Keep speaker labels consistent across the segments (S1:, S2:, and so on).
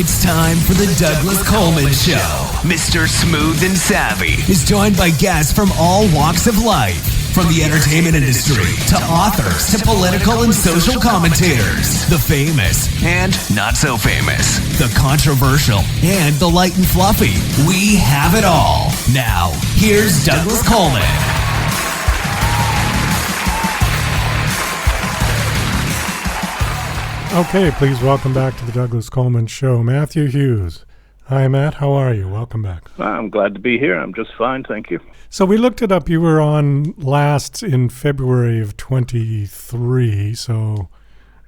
S1: It's time for the Douglas Coleman Show. Mr. Smooth and Savvy is joined by guests from all walks of life, from the entertainment industry to authors to political and social commentators, the famous and not so famous, the controversial and the light and fluffy. We have it all. Now, here's Douglas Coleman.
S2: Okay, please welcome back to the Douglas Coleman Show, Matthew Hughes. Hi, Matt. How are you? Welcome back.
S3: I'm glad to be here. I'm just fine, thank you.
S2: So we looked it up. You were on last in February of 23, so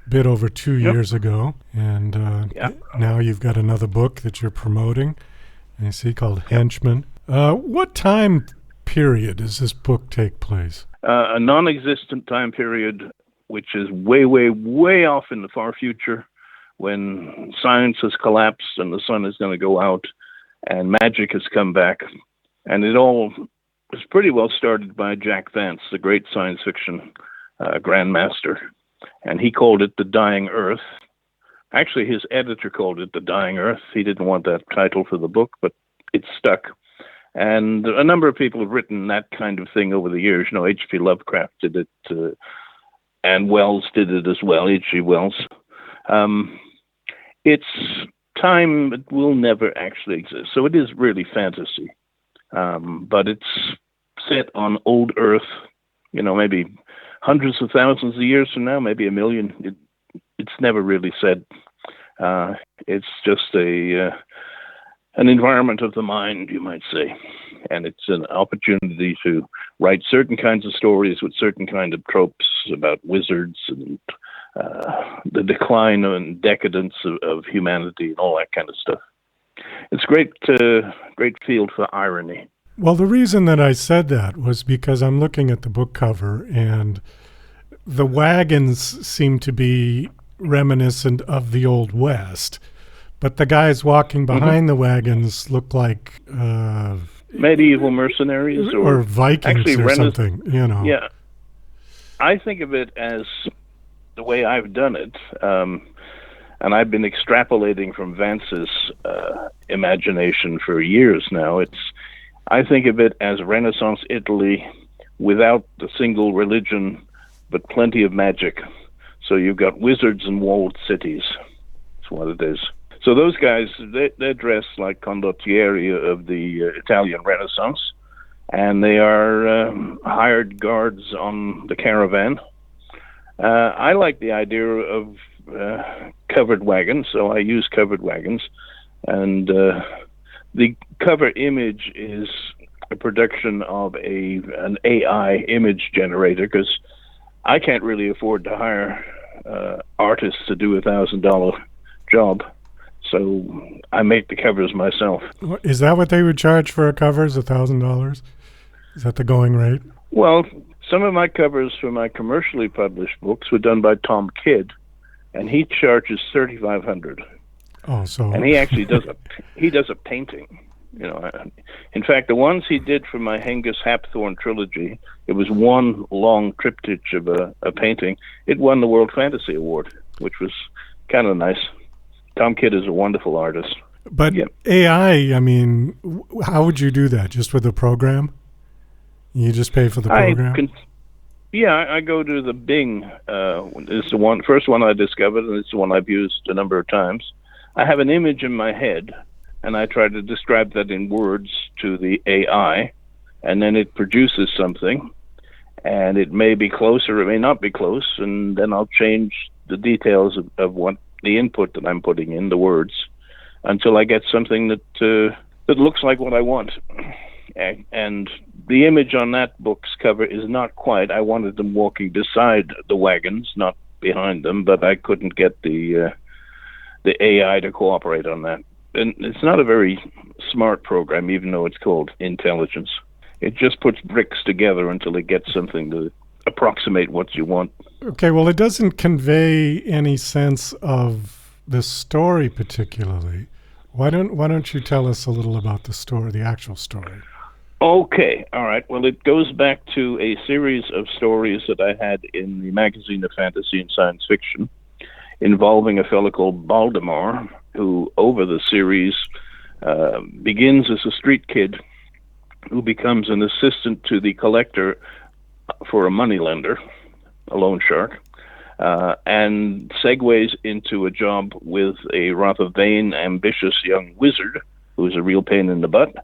S2: a bit over 2 years ago. And now you've got another book that you're promoting, I see, called Henchman. What time period does this book take place?
S3: A non-existent time period, which is way, way, way off in the far future, when science has collapsed and the sun is going to go out and magic has come back. And it all was pretty well started by Jack Vance, the great science fiction grandmaster. And he called it The Dying Earth. Actually, his editor called it The Dying Earth. He didn't want that title for the book, but it stuck. And a number of people have written that kind of thing over the years. You know, H.P. Lovecraft did it, and Wells did it as well, H.G. Wells. It's time that will never actually exist. So it is really fantasy. But it's set on old Earth, you know, maybe hundreds of thousands of years from now, maybe a million. It's never really said. It's just an environment of the mind, you might say. And it's an opportunity to write certain kinds of stories with certain kind of tropes about wizards and the decline and decadence of humanity and all that kind of stuff. It's great field for irony.
S2: Well, the reason that I said that was because I'm looking at the book cover, and the wagons seem to be reminiscent of the Old West, but the guys walking behind the wagons look like
S3: medieval mercenaries
S2: or Vikings or something, you know.
S3: Yeah. I think of it as the way I've done it, and I've been extrapolating from Vance's imagination for years now. I think of it as Renaissance Italy without the single religion, but plenty of magic. So you've got wizards and walled cities. That's what it is. So those guys, they're dressed like condottieri of the Italian Renaissance, and they are hired guards on the caravan. I like the idea of covered wagons, so I use covered wagons. And the cover image is a production of an AI image generator, because I can't really afford to hire artists to do $1,000 job. So I make the covers myself.
S2: Is that what they would charge for a cover, is $1,000? Is that the going rate?
S3: Well, some of my covers for my commercially published books were done by Tom Kidd, and he charges $3,500.
S2: Oh, so
S3: and he actually does a painting. You know, in fact, the ones he did for my Hengist Hapthorne trilogy, it was one long triptych of a painting. It won the World Fantasy Award, which was kind of nice. Tom Kidd is a wonderful artist.
S2: But yeah. AI, I mean, how would you do that? Just with a program? You just pay for the program?
S3: I go to the Bing. It's the first one I discovered, and it's the one I've used a number of times. I have an image in my head, and I try to describe that in words to the AI, and then it produces something, and it may be close or it may not be close, and then I'll change the details of what the input that I'm putting in, the words, until I get something that looks like what I want. And the image on that book's cover is not quite. I wanted them walking beside the wagons, not behind them, but I couldn't get the AI to cooperate on that. And it's not a very smart program, even though it's called intelligence. It just puts bricks together until it gets something to approximate what you want.
S2: Okay, well, it doesn't convey any sense of the story particularly. Why don't you tell us a little about the story, the actual story?
S3: Okay, all right. Well, it goes back to a series of stories that I had in the magazine of fantasy and science fiction involving a fellow called Baldemar, who, over the series, begins as a street kid who becomes an assistant to the collector for a moneylender, a loan shark, and segues into a job with a rather vain, ambitious young wizard who's a real pain in the butt,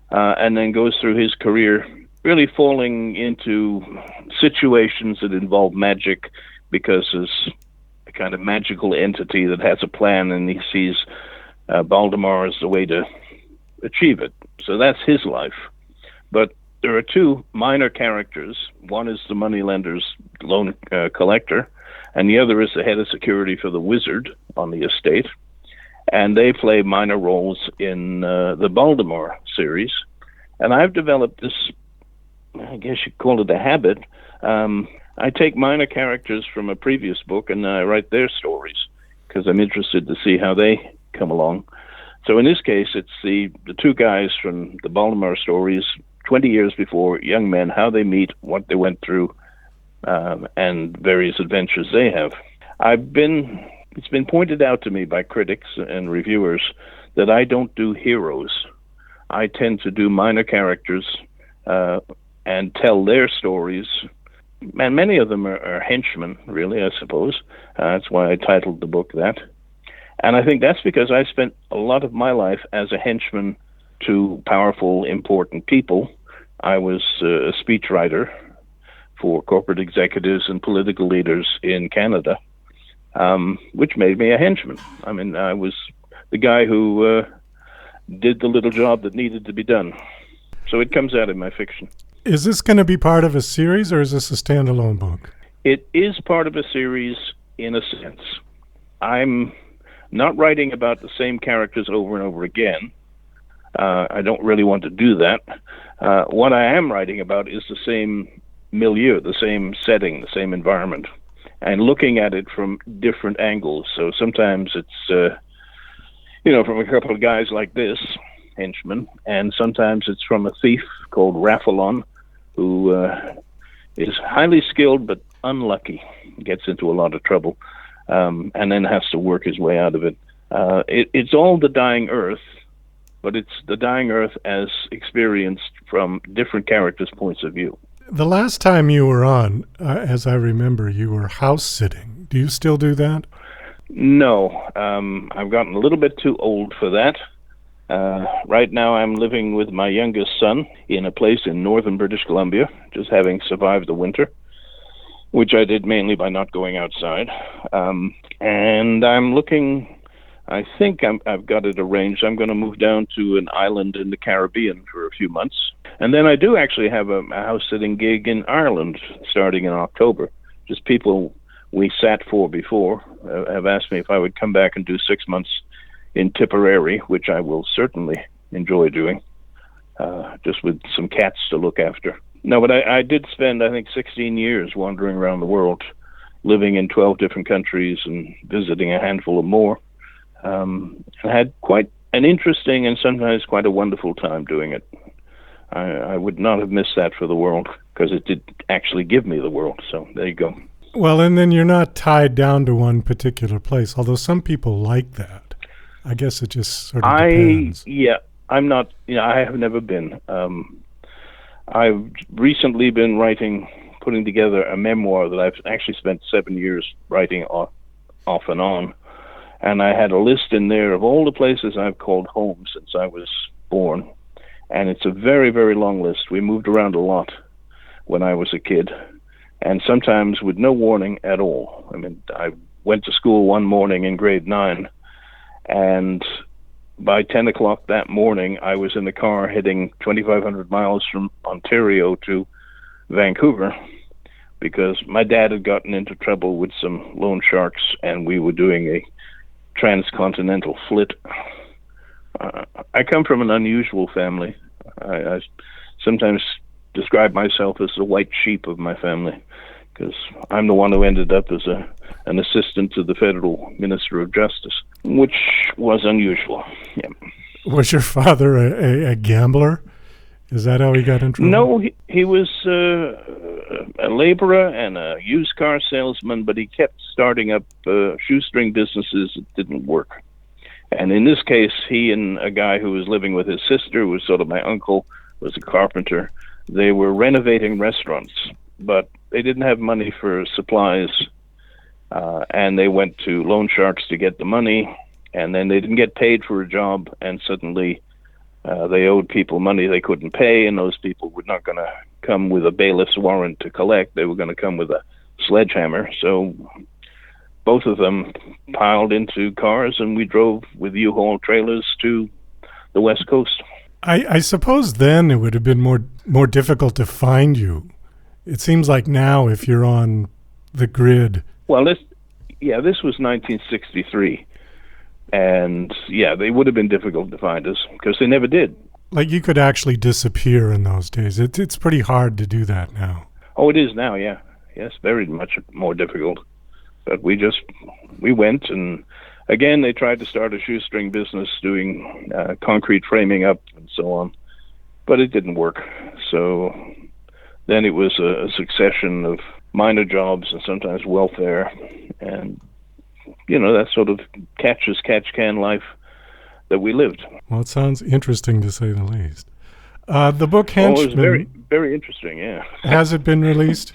S3: and then goes through his career really falling into situations that involve magic because there's a kind of magical entity that has a plan, and he sees Baldemar as the way to achieve it. So that's his life. But there are two minor characters. One is the moneylender's loan collector, and the other is the head of security for the wizard on the estate. And they play minor roles in the Baldemar series. And I've developed this, I guess you'd call it a habit. I take minor characters from a previous book and I write their stories because I'm interested to see how they come along. So in this case, it's the two guys from the Baldemar stories, 20 years before, young men, how they meet, what they went through, and various adventures they have. It's been pointed out to me by critics and reviewers that I don't do heroes. I tend to do minor characters and tell their stories. And many of them are henchmen, really, I suppose. That's why I titled the book that. And I think that's because I spent a lot of my life as a henchman to powerful, important people. I was a speechwriter for corporate executives and political leaders in Canada, which made me a henchman. I mean, I was the guy who did the little job that needed to be done. So it comes out in my fiction.
S2: Is this going to be part of a series, or is this a standalone book?
S3: It is part of a series in a sense. I'm not writing about the same characters over and over again. I don't really want to do that. What I am writing about is the same milieu, the same setting, the same environment, and looking at it from different angles. So sometimes it's, from a couple of guys like this, henchman, and sometimes it's from a thief called Raphalon, who is highly skilled but unlucky, gets into a lot of trouble, and then has to work his way out of it. It's all the dying Earth, but it's the dying Earth as experienced from different characters' points of view.
S2: The last time you were on, as I remember, you were house sitting. Do you still do that?
S3: No. I've gotten a little bit too old for that. Right now I'm living with my youngest son in a place in northern British Columbia, just having survived the winter, which I did mainly by not going outside. And I'm looking, I think I've got it arranged. I'm going to move down to an island in the Caribbean for a few months. And then I do actually have a house-sitting gig in Ireland starting in October. Just people we sat for before have asked me if I would come back and do 6 months in Tipperary, which I will certainly enjoy doing, just with some cats to look after. No, but I did spend, I think, 16 years wandering around the world, living in 12 different countries and visiting a handful of more. I had quite an interesting and sometimes quite a wonderful time doing it. I would not have missed that for the world, because it did actually give me the world. So there you go.
S2: Well, and then you're not tied down to one particular place, although some people like that. I guess it just sort of depends.
S3: I'm not, I have never been. I've recently been putting together a memoir that I've actually spent 7 years writing off and on. And I had a list in there of all the places I've called home since I was born. And it's a very, very long list. We moved around a lot when I was a kid, and sometimes with no warning at all. I mean, I went to school one morning in grade 9, and by 10 o'clock that morning, I was in the car heading 2,500 miles from Ontario to Vancouver, because my dad had gotten into trouble with some loan sharks, and we were doing a transcontinental flit. I come from an unusual family. I sometimes describe myself as the white sheep of my family, because I'm the one who ended up as an assistant to the federal minister of justice, which was unusual. Yeah.
S2: Was your father a gambler? Is that how he got in trouble?
S3: No, he was a laborer and a used car salesman, but he kept starting up shoestring businesses that didn't work. And in this case, he and a guy who was living with his sister, who was sort of my uncle, was a carpenter. They were renovating restaurants, but they didn't have money for supplies, and they went to loan sharks to get the money, and then they didn't get paid for a job, and suddenly they owed people money they couldn't pay, and those people were not going to come with a bailiff's warrant to collect. They were going to come with a sledgehammer. So both of them piled into cars, and we drove with U-Haul trailers to the West Coast.
S2: I suppose then it would have been more difficult to find you. It seems like now, if you're on the grid.
S3: Well, this was 1963. And yeah, they would have been difficult to find us because they never did.
S2: Like, you could actually disappear in those days. It's pretty hard to do that now.
S3: Oh, it is now, yeah. Yes, very much more difficult. But we went, and again, they tried to start a shoestring business doing concrete framing up and so on. But it didn't work. So then it was a succession of minor jobs and sometimes welfare, and that sort of catch-can life that we lived.
S2: Well, it sounds interesting to say the least. The book Henchman...
S3: Oh, it was very, very interesting, yeah.
S2: Has it been released?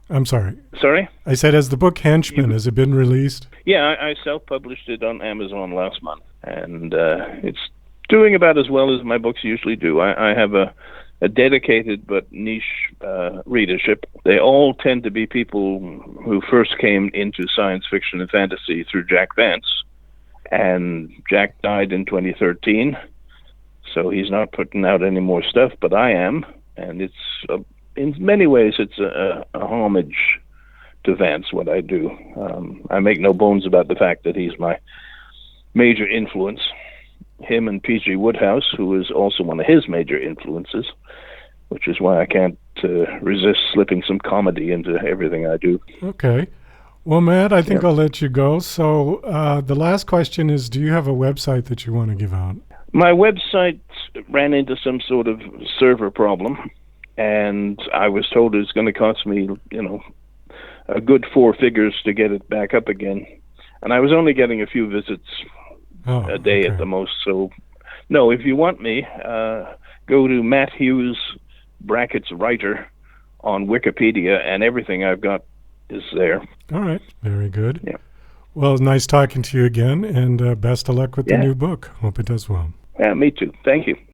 S2: I'm sorry.
S3: Sorry?
S2: I said, has the book Henchman, has it been released?
S3: Yeah, I self-published it on Amazon last month, and it's doing about as well as my books usually do. I have a dedicated but niche readership. They all tend to be people who first came into science fiction and fantasy through Jack Vance, and Jack died in 2013, so he's not putting out any more stuff, but I am, and it's in many ways it's a homage to Vance, what I do. I make no bones about the fact that he's my major influence. Him and P.G. Woodhouse, who is also one of his major influences, which is why I can't resist slipping some comedy into everything I do.
S2: Okay. Well, Matt, I think I'll let you go. So the last question is, do you have a website that you want to give out?
S3: My website ran into some sort of server problem, and I was told it was going to cost me, a good 4 figures to get it back up again. And I was only getting a few visits a day at the most. So, no, if you want me, go to Matt Hughes (writer) on Wikipedia, and everything I've got is there.
S2: All right. Very good.
S3: Yeah.
S2: Well, nice talking to you again, and best of luck with the new book. Hope it does well.
S3: Yeah, me too. Thank you.